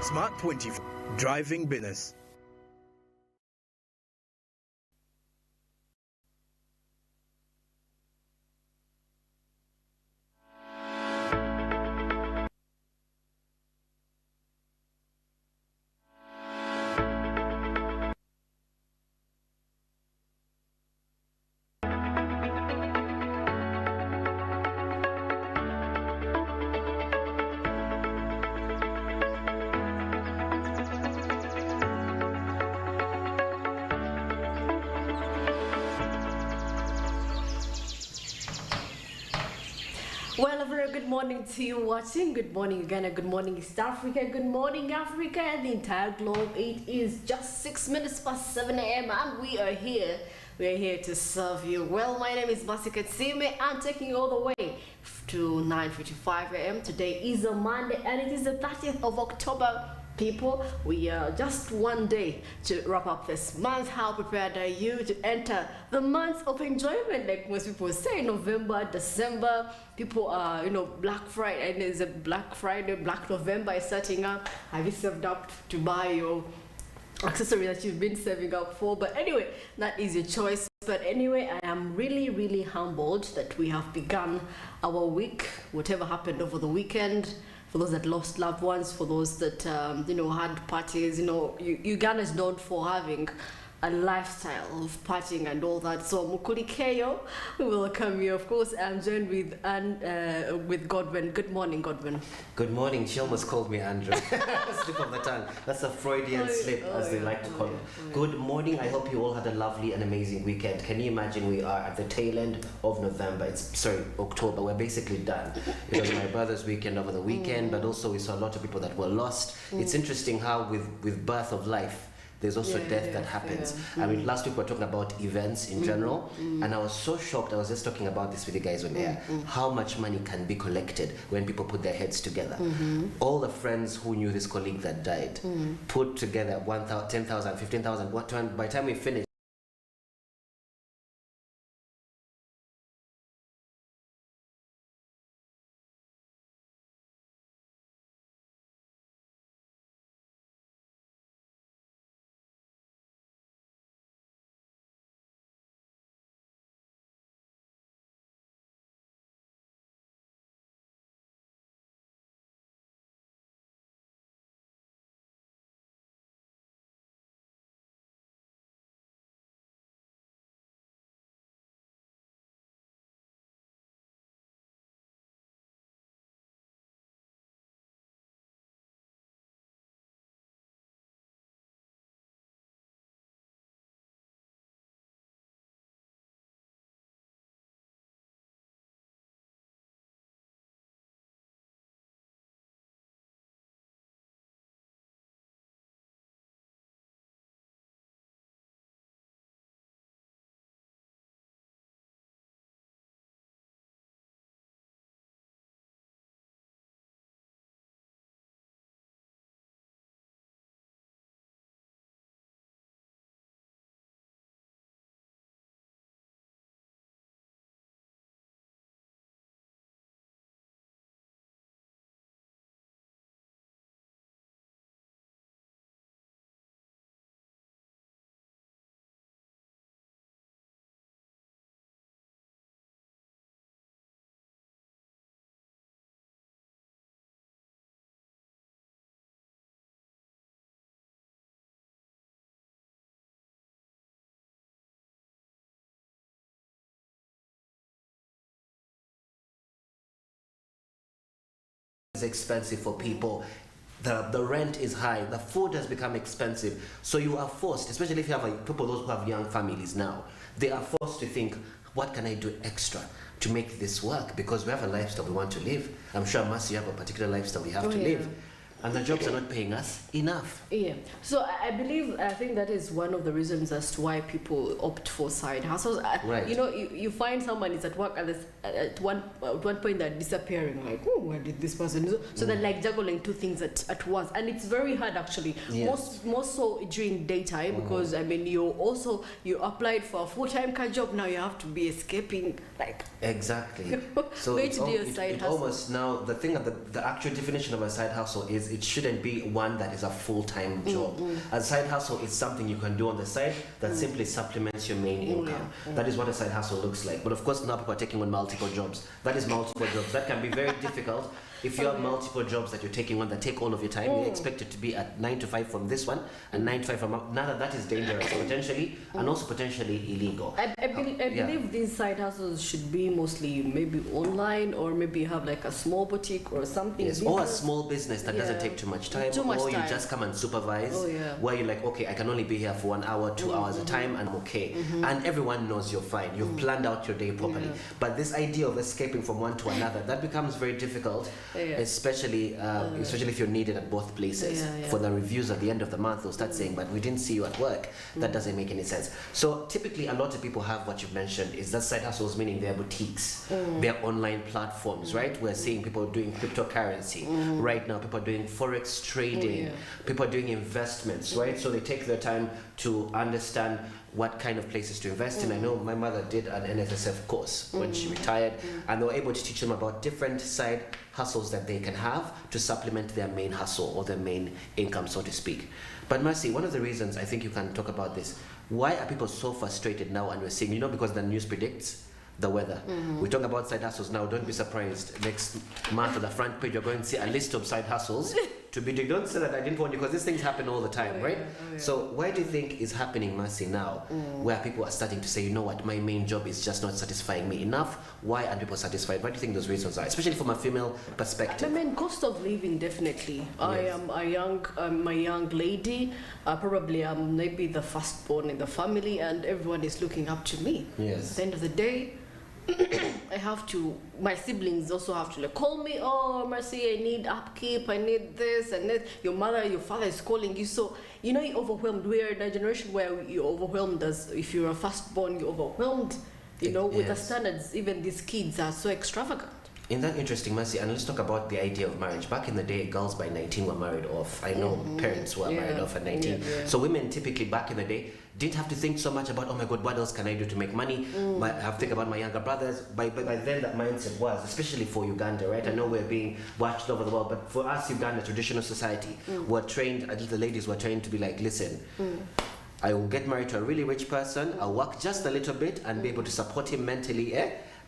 Smart24, driving business. Well, a very good morning to you watching. Good morning, Ghana. Good morning, East Africa. Good morning, Africa and the entire globe. It is just 6 minutes past 7 a.m. and we are here. We are here to serve you. Well, my name is Smb. I'm taking you all the way to 9:55 a.m. Today is a Monday and it is the 30th of October. People, we are just one day to wrap up this month. How prepared are you to enter the month of enjoyment? Like most people say, November, December, people are, Black Friday, and there's a Black Friday, Black November is starting up. Have you saved up to buy your accessory that you've been saving up for? But anyway, that is your choice. But anyway, I am really humbled that we have begun our week, whatever happened over the weekend. For those that lost loved ones, for those that had parties, Uganda is known for having a lifestyle of partying and all that. So Mukuli Keyo, we welcome you. Of course, I'm joined with Godwin. Good morning, Godwin. Good morning. She almost called me Andrew. Slip of the tongue. That's a Freudian slip, as they like to call it. Good morning. I hope you all had a lovely and amazing weekend. Can you imagine we are at the tail end of November? October. We're basically done. It was my brother's weekend over the weekend, but also we saw a lot of people that were lost. It's interesting how with birth of life, there's also death that happens. I mean, last week we were talking about events in general, and I was so shocked. I was just talking about this with you guys on air. How much money can be collected when people put their heads together? All the friends who knew this colleague that died put together 1,000, 10,000, 15,000. By the time we finished, it's expensive for people. The rent is high, the food has become expensive, so you are forced, especially if you have people, those who have young families now, they are forced to think, what can I do extra to make this work? Because we have a lifestyle we want to live. I'm sure, Mas, you have a particular lifestyle we have to live. And the jobs are not paying us enough. Yeah. So I think that is one of the reasons as to why people opt for side hustles. Right. You find someone is at work at one point they're disappearing. Like, oh, where did this person go? So they're like juggling two things at once, and it's very hard actually. Yes. More so during daytime because I mean you applied for a full-time job. Now you have to be escaping like. Exactly. So Way to do your side hustle. Almost now the actual definition of a side hustle is it shouldn't be one that is a full-time job. A side hustle is something you can do on the side that simply supplements your main income. That is what a side hustle looks like. But of course, now people are taking on multiple jobs. That is multiple jobs. That can be very difficult. If you have multiple jobs that you're taking on that take all of your time, you're expected to be at 9 to 5 from this one and 9 to 5 from now. That is dangerous potentially, and also potentially illegal. I believe these side hustles should be mostly maybe online, or maybe you have like a small boutique or something. Yes, or a small business that doesn't take too much time, or you just come and supervise, where you're like, okay, I can only be here for 1 hour, 2 hours a time, and I'm okay. And everyone knows you're fine. You've planned out your day properly. But this idea of escaping from one to another, that becomes very difficult. Especially if you're needed at both places. For the reviews at the end of the month, they'll start saying, but we didn't see you at work. That doesn't make any sense. So typically a lot of people have what you've mentioned, is that side hustles, meaning their boutiques, their online platforms, right? We're seeing people doing cryptocurrency right now, people are doing forex trading, people are doing investments, right? So they take their time to understand what kind of places to invest in. I know my mother did an NSSF course when she retired, and they were able to teach them about different side hustles that they can have to supplement their main hustle or their main income, so to speak. But Mercy, one of the reasons I think you can talk about this, why are people so frustrated now? And we're seeing, because the news predicts the weather. We talk about side hustles now. Don't be surprised. Next month on the front page, you're going to see a list of side hustles to be doing. Don't say that I didn't want you, because these things happen all the time, right? So why do you think is happening, Mercy, now, where people are starting to say, you know what, my main job is just not satisfying me enough? Why aren't people satisfied? What do you think those reasons are, especially from a female perspective? I mean, cost of living, definitely. I am a young lady. Probably I'm maybe the firstborn in the family, and everyone is looking up to me. Yes. At the end of the day, my siblings also have to call me, oh, Mercy, I need upkeep, I need this and that. Your father is calling you. So, you're overwhelmed. We are in a generation where you're overwhelmed. As if you're a firstborn, you're overwhelmed, with the standards. Even these kids are so extravagant. Isn't that interesting, Mercy? And let's talk about the idea of marriage. Back in the day, girls by 19 were married off. I know parents were married off at 19. So women typically back in the day didn't have to think so much about, oh my God, what else can I do to make money? I have to think about my younger brothers. By then that mindset was, especially for Uganda, right? I know we're being watched over the world, but for us, Uganda, traditional society, we're trained, at least the ladies were trained to be like, listen, I will get married to a really rich person, I'll work just a little bit and be able to support him mentally,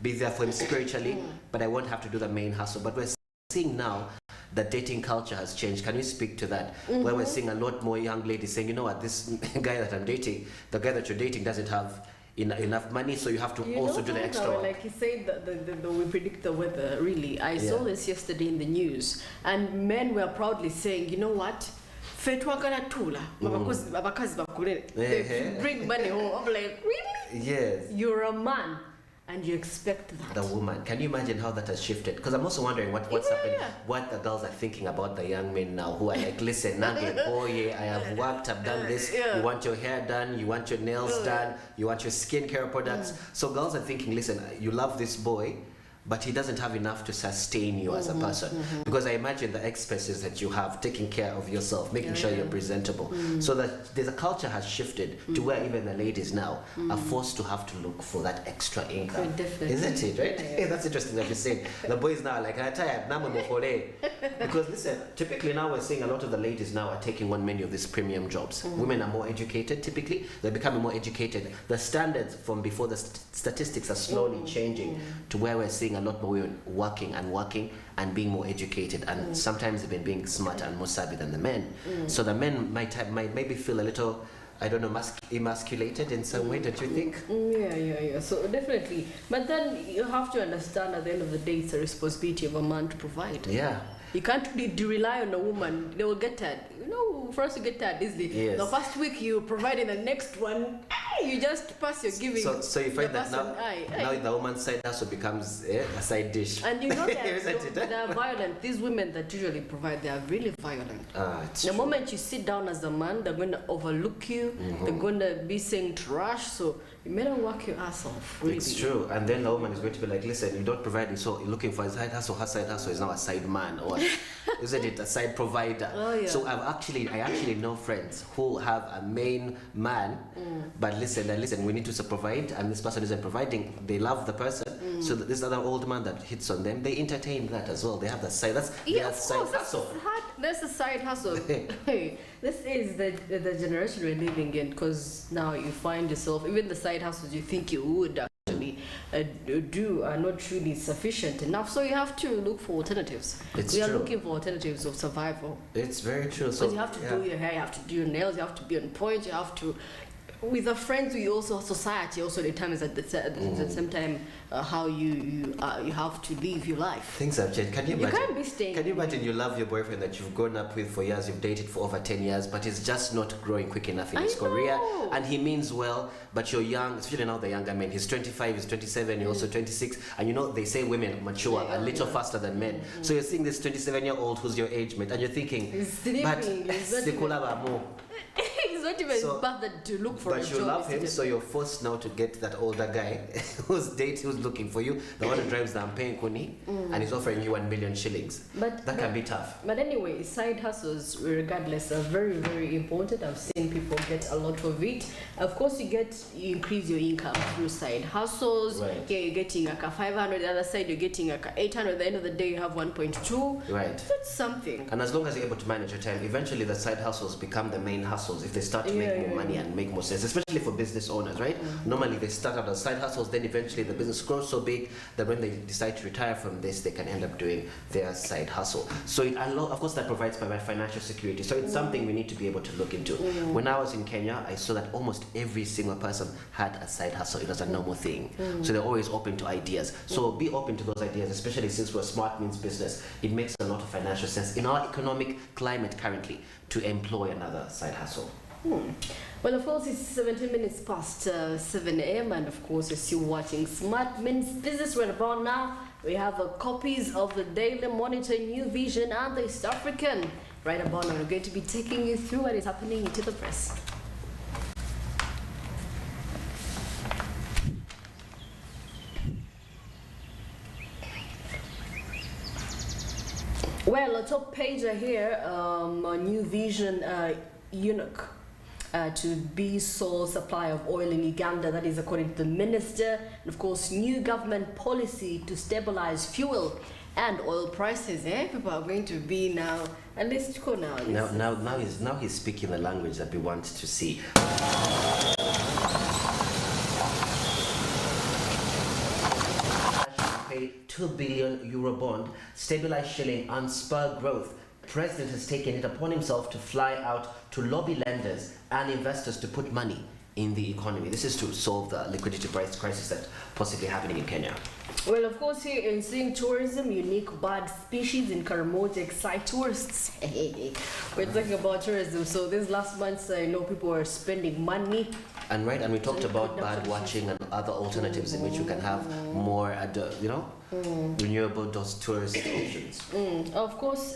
be there for him spiritually, but I won't have to do the main hustle. But we're seeing now that dating culture has changed. Can you speak to that? Where we're seeing a lot more young ladies saying, you know what, this guy that I'm dating, the guy that you're dating doesn't have enough money, so you have to also do the extra work. Like he said, that we predict the weather, really. I saw this yesterday in the news, and men were proudly saying, you know what, they bring money home. I'm like, really? Yes. You're a man and you expect that. The woman. Can you imagine how that has shifted? Because I'm also wondering what's happening, what the girls are thinking about the young men now who are like, listen, Nugget, oh yeah, I have worked, I've done this. You want your hair done, you want your nails done, you want your skincare products. So girls are thinking, listen, you love this boy, but he doesn't have enough to sustain you as a person. Because I imagine the expenses that you have, taking care of yourself, making sure you're presentable. So that there's a culture has shifted to where even the ladies now are forced to have to look for that extra income. Isn't it, right? Yeah. That's interesting that you're saying. The boys now are like, I'm tired, because listen, typically now we're seeing a lot of the ladies now are taking on many of these premium jobs. Women are more educated, typically. They're becoming more educated. The standards from before, the statistics are slowly changing to where we're seeing a lot more women working and being more educated, and sometimes even being smarter and more savvy than the men. So the men might maybe feel a little, I don't know, emasculated in some way, don't you think? Yeah. So definitely. But then you have to understand at the end of the day, it's a responsibility of a man to provide. Yeah. You can't rely on a woman. They will get tired. For us to get tired easily. Yes. The first week you provide, in the next one, you just pass your giving. So you find that now the woman's side also becomes a side dish. And you know that they're violent. These women that usually provide, they are really violent. The moment you sit down as a man, they're going to overlook you. They're going to be saying trash. So you better work your ass off. Really. It's true. And then the woman is going to be like, listen, you don't provide, so you're looking for a side hustle. Her side hustle is now a side man, or isn't it a side provider? So I actually know friends who have a main man, but listen, we need to provide, and this person isn't providing. They love the person, so that this other old man that hits on them, they entertain that as well. They have that side. That's their side hustle. There's a side hustle. Hey, this is the generation we're living in, because now you find yourself, even the side hustles you think you would actually do are not really sufficient enough. So you have to look for alternatives. It's we are true. looking for alternatives of survival. It's very true. So Because you have to do your hair, you have to do your nails, you have to be on point, you have to. With the friends, we also society also determines at the same time how you have to live your life. things have changed. Can you You imagine? can't be staying. Can you imagine you love your boyfriend that you've grown up with for years, you've dated for over 10 years, but he's just not growing quick enough in I his career, know. and he means well, but you're young, especially now the younger men. He's 25, he's 27, you're also 26, and you know they say women mature a little faster than men. So you're seeing this 27-year-old who's your age mate, and you're thinking, He's sleeping, but he's not even- Sekulaba mo. He's not even So- bothered to look for a But job. you love him, isn't it? so you're forced now to get that older guy who's looking for you, the one who drives the Ampeng Kuni, and he's offering you 1 million shillings. But That can be tough. But anyway, side hustles, regardless, are very, very important. I've seen people get a lot of it. Of course, you increase your income through side hustles. Right. Yeah, you're getting like a 500. The other side, you're getting like a 800. At the end of the day, you have 1.2. Right. That's something. And as long as you're able to manage your time, eventually the side hustles become the main hustles if they start to make more money and make more sense, especially for business owners, right? Normally they start out as side hustles, then eventually the business grows so big that when they decide to retire from this, they can end up doing their side hustle. So of course that provides by financial security. So it's something we need to be able to look into. When I was in Kenya, I saw that almost every single person had a side hustle. It was a normal thing. So they're always open to ideas. So be open to those ideas, especially since we're smart means business. It makes a lot of financial sense in our economic climate currently to employ another side hustle. Well, of course, it's 17 minutes past 7 a.m. and of course, you're still watching Smart Means Business. Right about now, we have copies of the Daily Monitor, New Vision, and the East African. Right about now, we're going to be taking you through what is happening to the press. Well, a top page here, New Vision, eunuch. To be sole supply of oil in Uganda, that is according to the minister. And of course, new government policy to stabilize fuel and oil prices. People are going to be now, at least go now. Now he's speaking the language that we want to see. Pay €2 billion Euro bond, stabilize shilling and spur growth. President has taken it upon himself to fly out to lobby lenders and investors to put money in the economy. This is to solve the liquidity crisis that's possibly happening in Kenya. Well, of course, here in seeing tourism, unique bird species in Karamoja excite tourists. We're talking about tourism. So this last month, I know people were spending money. And we talked about bird watching and other alternatives in which you can have more, renewable tourist options. Of course,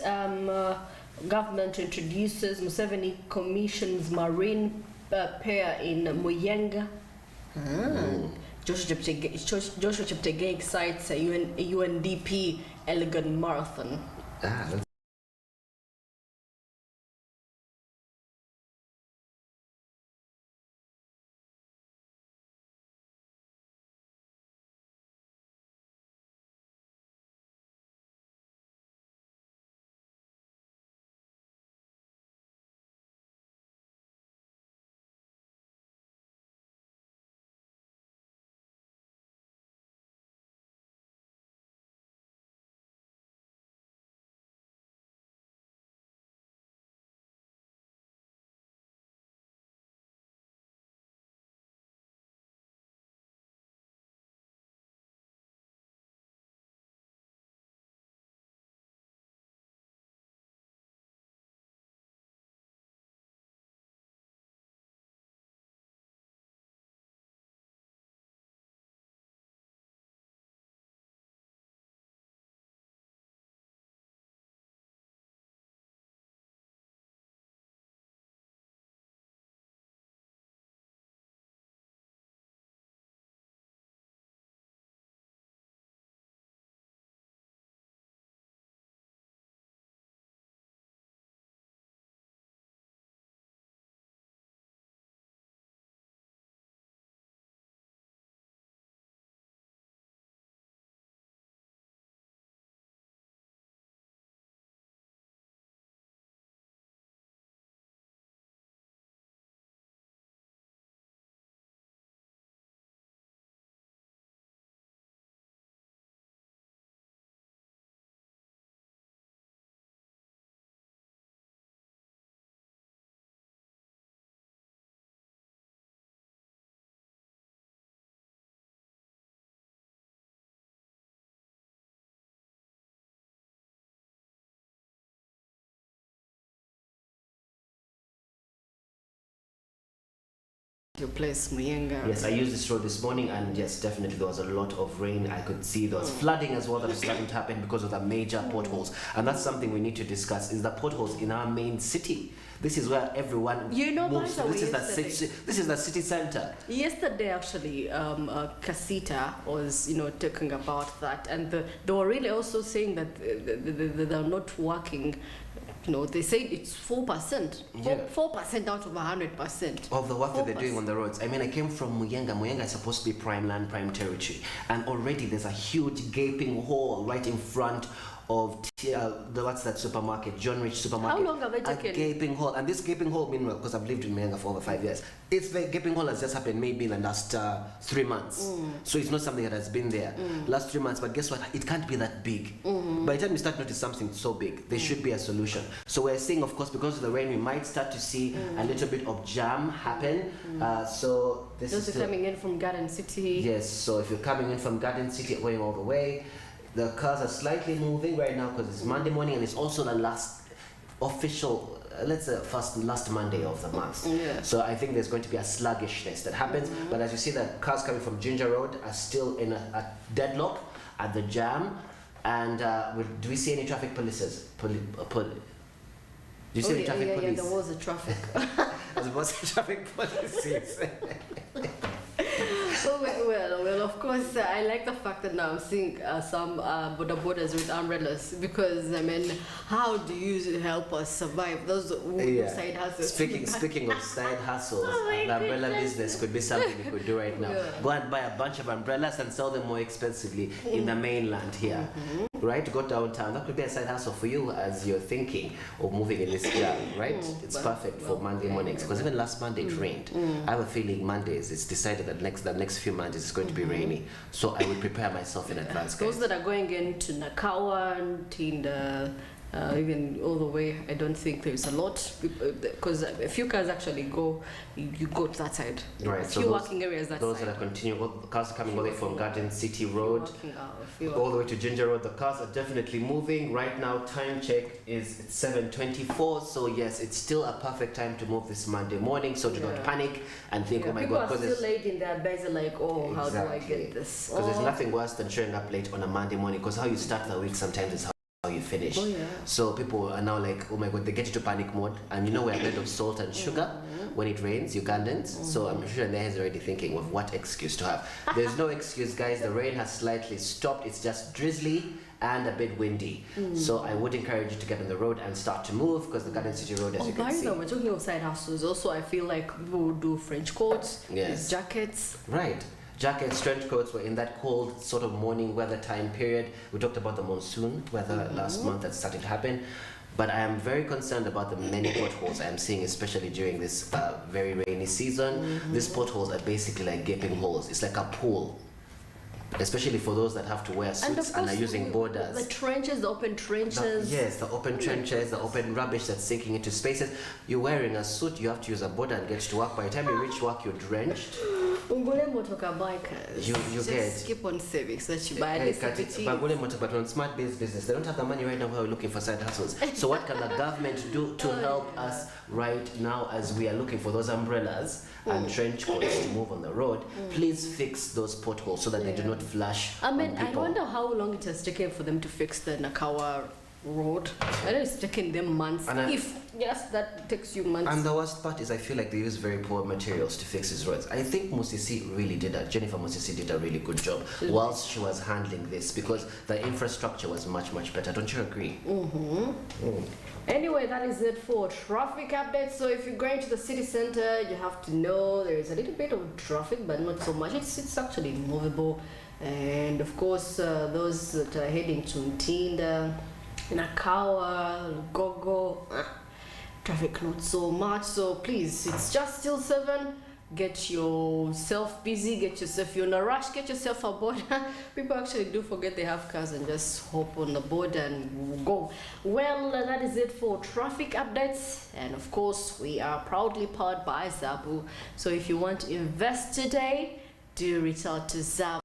government introduces Museveni commissions marine pair in Muyenga. Joshua Cheptegei excites UNDP Elegant Marathon. That's your place, Muyenga. Yes, I used this road this morning, and yes, definitely there was a lot of rain. I could see there was flooding as well that was starting to happen because of the major potholes, and that's something we need to discuss. Is the potholes in our main city? This is where everyone moves. This is the city center. Yesterday, actually, Casita was, talking about that, and they were really also saying that they're not working. They said it's 4%. 4% out of 100%. Of the work that they're doing on the roads. I mean, I came from Muyenga. Muyenga is supposed to be prime land, prime territory. And already there's a huge gaping hole right in front of what's that supermarket, John Rich supermarket. How long have they taken? A gaping hole. And this gaping hole, meanwhile, because I've lived in Muyenga for over 5 years, the gaping hole has just happened maybe in the last 3 months. So it's not something that has been there last 3 months. But guess what? It can't be that big. By the time you start noticing something so big, there should be a solution. So we're seeing, of course, because of the rain, we might start to see a little bit of jam happen. So this those is are coming in from Garden City. Yes. So if you're coming in from Garden City, going all the way, the cars are slightly moving right now because it's Monday morning, and it's also the last official, let's say, last Monday of the month. So I think there's going to be a sluggishness that happens. But as you see, the cars coming from Ginger Road are still in a deadlock at the jam. And do we see any traffic polices? Do you see any traffic police? Yeah, there was a traffic. There was traffic policies. Well, of course, I like the fact that now I'm seeing some border borders with umbrellas, because, I mean, how do you help us survive? Those side hustles. Speaking of side hustles, the umbrella business could be something we could do right now. Go and buy a bunch of umbrellas and sell them more expensively in the mainland here. Right? Go downtown. That could be a side hustle for you as you're thinking of moving in this area, right? It's perfect for Monday mornings, because even last Monday it rained. I have a feeling Mondays, it's decided that the next few Mondays it's going to be rainy. So I will prepare myself in advance, guys. Those that are going into Nakawa and even all the way, I don't think there's a lot, because a few cars actually you go to that side. Right. A so few working areas that those side. that are continuing, cars coming all the way from Garden City Road all the way to Ginger Road. The cars are definitely moving. Right now, time check is 7:24. So yes, it's still a perfect time to move this Monday morning. So do not panic and think, oh my God, people are still late in their beds, like, oh, how do I get this? Because there's nothing worse than showing up late on a Monday morning, because how you start the week sometimes is how you finish. So people are now like, oh my God, they get into panic mode. And we're made of salt and sugar when it rains, Ugandans. So I'm sure their heads are already thinking of what excuse to have. There's no excuse, guys. The rain has slightly stopped. It's just drizzly and a bit windy. So I would encourage you to get on the road and start to move, because the Garden City Road, as you can see. We're talking of side hustles. Also, I feel like people will do French coats, jackets. Right. Jackets, trench coats were in that cold sort of morning weather time period. We talked about the monsoon weather last month that's starting to happen. But I am very concerned about the many potholes I'm seeing, especially during this very rainy season. These potholes are basically like gaping holes. It's like a pool. Especially for those that have to wear suits and are using borders. The trenches, the open trenches. The open trenches, the open rubbish that's sinking into spaces. You're wearing a suit, you have to use a border and get to work. By the time you reach work, you're drenched. You just keep on saving so that you buy this. But on smart-based business, they don't have the money right now while we're looking for side hustles. So what can the government do to help us right now as we are looking for those umbrellas and trench coats to move on the road? Please fix those potholes so that they do not flush on people. I wonder how long it has taken for them to fix the Nakawa road. I know it's taken them months. That takes you months. And the worst part is I feel like they use very poor materials to fix these roads. I think Jennifer Musisi did a really good job whilst she was handling this, because the infrastructure was much, much better. Don't you agree? Anyway, that is it for traffic updates. So if you're going to the city center, you have to know there is a little bit of traffic, but not so much. It's actually movable. And of course, those that are heading to Ntinda, Nakawa, Gogo, traffic not so much. So please, it's just still 7. Get yourself busy, get yourself, if you're in a rush, get yourself a board. People actually do forget they have cars and just hop on the board and go. Well, that is it for traffic updates. And of course, we are proudly powered by Zabu. So if you want to invest today, do reach out to Zabu.